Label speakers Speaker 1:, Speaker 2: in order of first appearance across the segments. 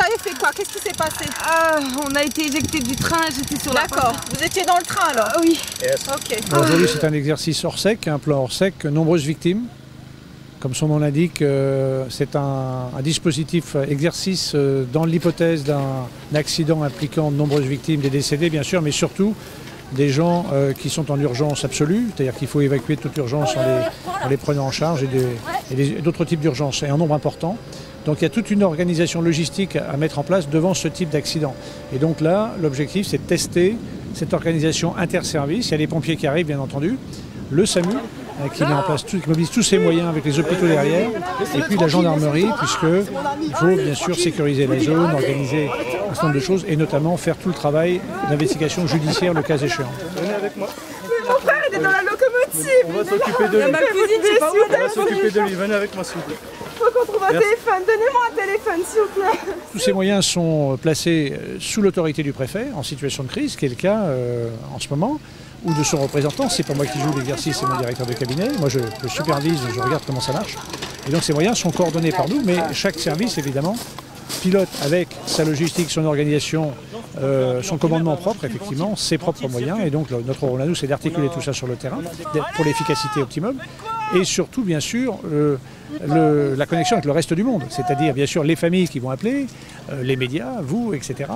Speaker 1: avez fait quoi? Qu'est-ce qui s'est passé?
Speaker 2: On a été éjectés du train, j'étais sur la porte.
Speaker 1: D'accord, vous étiez dans le train alors?
Speaker 2: Oui.
Speaker 1: Ok.
Speaker 3: Aujourd'hui, c'est un exercice hors sec, un plan hors sec, nombreuses victimes. Comme son nom l'indique, c'est un dispositif exercice dans l'hypothèse d'un accident impliquant de nombreuses victimes, des décédés bien sûr, mais surtout des gens qui sont en urgence absolue, c'est-à-dire qu'il faut évacuer toute urgence en les prenant en charge et d'autres types d'urgences, et en nombre important. Donc il y a toute une organisation logistique à mettre en place devant ce type d'accident. Et donc là, l'objectif, c'est de tester cette organisation interservice. Il y a les pompiers qui arrivent, bien entendu, le SAMU, qui met en place qui mobilise tous ses moyens avec les hôpitaux derrière, et puis la gendarmerie, puisqu'il faut bien sûr sécuriser la zone, organiser un certain nombre de choses, et notamment faire tout le travail d'investigation judiciaire le cas échéant.
Speaker 4: Venez avec moi.
Speaker 1: Mon frère il est dans la locomotive.
Speaker 4: On va s'occuper de lui.
Speaker 2: Ma cousine, je sais pas où
Speaker 4: On va s'occuper de lui. Venez avec moi s'il vous plaît.
Speaker 1: Faut qu'on trouve un téléphone. Donnez-moi un téléphone s'il vous plaît.
Speaker 3: Tous ces moyens sont placés sous l'autorité du préfet en situation de crise, qui est le cas en ce moment, ou de son représentant. C'est pas moi qui joue l'exercice, c'est mon directeur de cabinet. Moi je supervise, je regarde comment ça marche. Et donc ces moyens sont coordonnés par nous, mais chaque service évidemment pilote avec sa logistique, son organisation, son commandement propre, effectivement, ses propres moyens. Et donc notre rôle à nous, c'est d'articuler tout ça sur le terrain pour l'efficacité optimum. Et surtout, bien sûr, la connexion avec le reste du monde, c'est-à-dire bien sûr les familles qui vont appeler, les médias, vous, etc.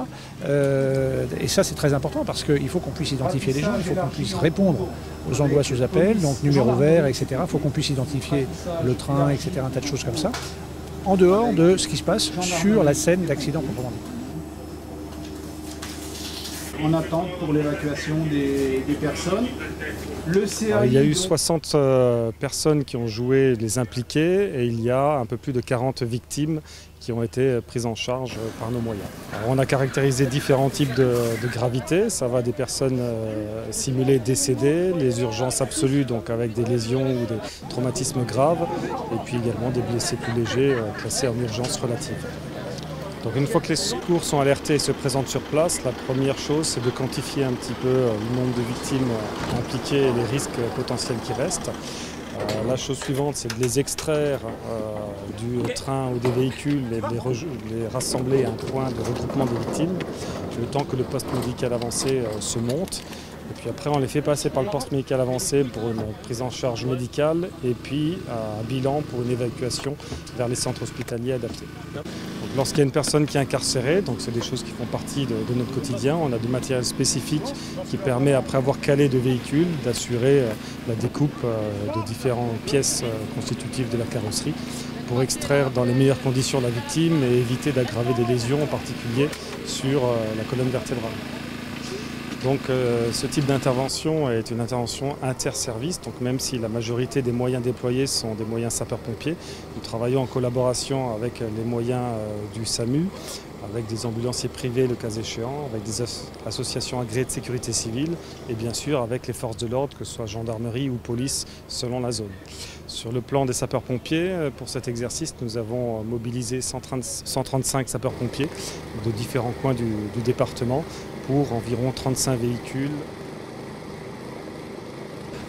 Speaker 3: Et ça, c'est très important parce qu'il faut qu'on puisse identifier les gens, il faut qu'on puisse répondre aux angoisses, aux appels, donc numéro vert, etc. Il faut qu'on puisse identifier le train, etc. Un tas de choses comme ça, en dehors de ce qui se passe sur la scène d'accident proprement dit.
Speaker 5: En attente pour l'évacuation des personnes. Le CAI
Speaker 4: il y a eu 60 personnes qui ont joué les impliqués et il y a un peu plus de 40 victimes qui ont été prises en charge par nos moyens. Alors, on a caractérisé différents types de gravité. Ça va des personnes simulées décédées, les urgences absolues, donc avec des lésions ou des traumatismes graves, et puis également des blessés plus légers classés en urgence relative. Donc une fois que les secours sont alertés et se présentent sur place, la première chose c'est de quantifier un petit peu le nombre de victimes impliquées et les risques potentiels qui restent. La chose suivante c'est de les extraire du train ou des véhicules et de les rassembler à un point de regroupement des victimes, le temps que le poste médical avancé se monte. Et puis après on les fait passer par le poste médical avancé pour une prise en charge médicale et puis un bilan pour une évacuation vers les centres hospitaliers adaptés. Lorsqu'il y a une personne qui est incarcérée, donc c'est des choses qui font partie de notre quotidien, on a du matériel spécifique qui permet, après avoir calé de véhicules, d'assurer la découpe de différentes pièces constitutives de la carrosserie pour extraire dans les meilleures conditions la victime et éviter d'aggraver des lésions, en particulier sur la colonne vertébrale. Donc ce type d'intervention est une intervention interservice, donc même si la majorité des moyens déployés sont des moyens sapeurs-pompiers, nous travaillons en collaboration avec les moyens du SAMU, avec des ambulanciers privés le cas échéant, avec des associations agréées de sécurité civile et bien sûr avec les forces de l'ordre, que ce soit gendarmerie ou police selon la zone. Sur le plan des sapeurs-pompiers, pour cet exercice, nous avons mobilisé 135 sapeurs-pompiers de différents coins du département pour environ 35 véhicules.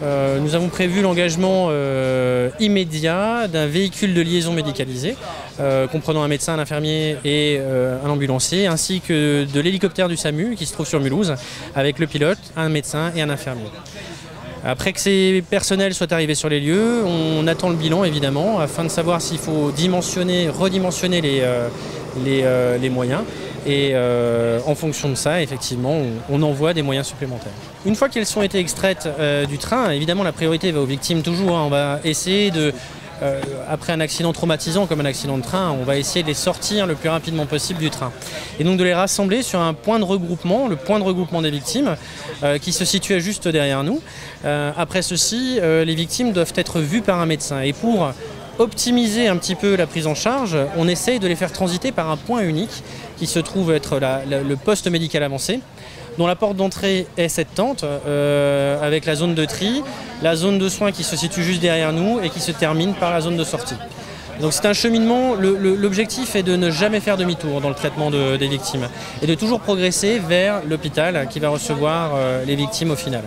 Speaker 6: Nous avons prévu l'engagement immédiat d'un véhicule de liaison médicalisé, comprenant un médecin, un infirmier et un ambulancier, ainsi que de l'hélicoptère du SAMU qui se trouve sur Mulhouse, avec le pilote, un médecin et un infirmier. Après que ces personnels soient arrivés sur les lieux, on attend le bilan évidemment, afin de savoir s'il faut redimensionner les moyens. Et en fonction de ça, effectivement, on envoie des moyens supplémentaires. Une fois qu'elles ont été extraites du train, évidemment la priorité va aux victimes toujours. On va essayer de, après un accident traumatisant comme un accident de train, on va essayer de les sortir le plus rapidement possible du train. Et donc de les rassembler sur un point de regroupement, le point de regroupement des victimes, qui se situe juste derrière nous. Après ceci, les victimes doivent être vues par un médecin. Et pour optimiser un petit peu la prise en charge, on essaye de les faire transiter par un point unique qui se trouve être le poste médical avancé, dont la porte d'entrée est cette tente avec la zone de tri, la zone de soins qui se situe juste derrière nous et qui se termine par la zone de sortie. Donc c'est un cheminement, l'objectif est de ne jamais faire demi-tour dans le traitement des victimes et de toujours progresser vers l'hôpital qui va recevoir les victimes au final.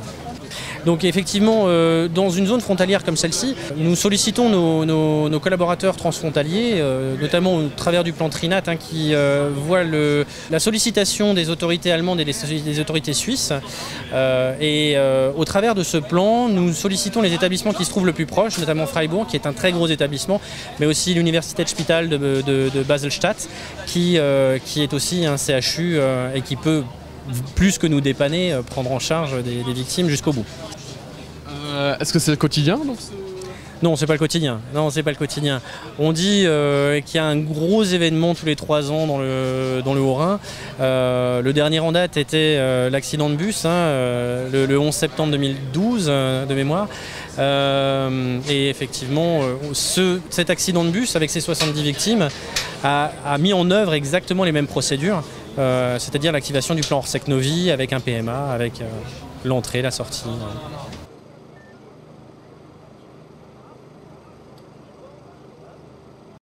Speaker 6: Donc effectivement, dans une zone frontalière comme celle-ci, nous sollicitons nos collaborateurs transfrontaliers, notamment au travers du plan Trinat, qui voit la sollicitation des autorités allemandes et des autorités suisses. Au travers de ce plan, nous sollicitons les établissements qui se trouvent le plus proche, notamment Freiburg, qui est un très gros établissement, mais aussi l'Universitätsspital de Basel-Stadt, qui est aussi un CHU et qui peut, plus que nous dépanner, prendre en charge des victimes jusqu'au bout.
Speaker 7: Est-ce que c'est le quotidien donc?
Speaker 6: Non, c'est pas le quotidien. Non, c'est pas le quotidien. On dit qu'il y a un gros événement tous les 3 ans dans le Haut-Rhin. Le dernier en date était l'accident de bus, le 11 septembre 2012 de mémoire. Et effectivement, cet accident de bus avec ses 70 victimes a mis en œuvre exactement les mêmes procédures, c'est-à-dire l'activation du plan Orsec Novi avec un PMA, avec l'entrée, la sortie.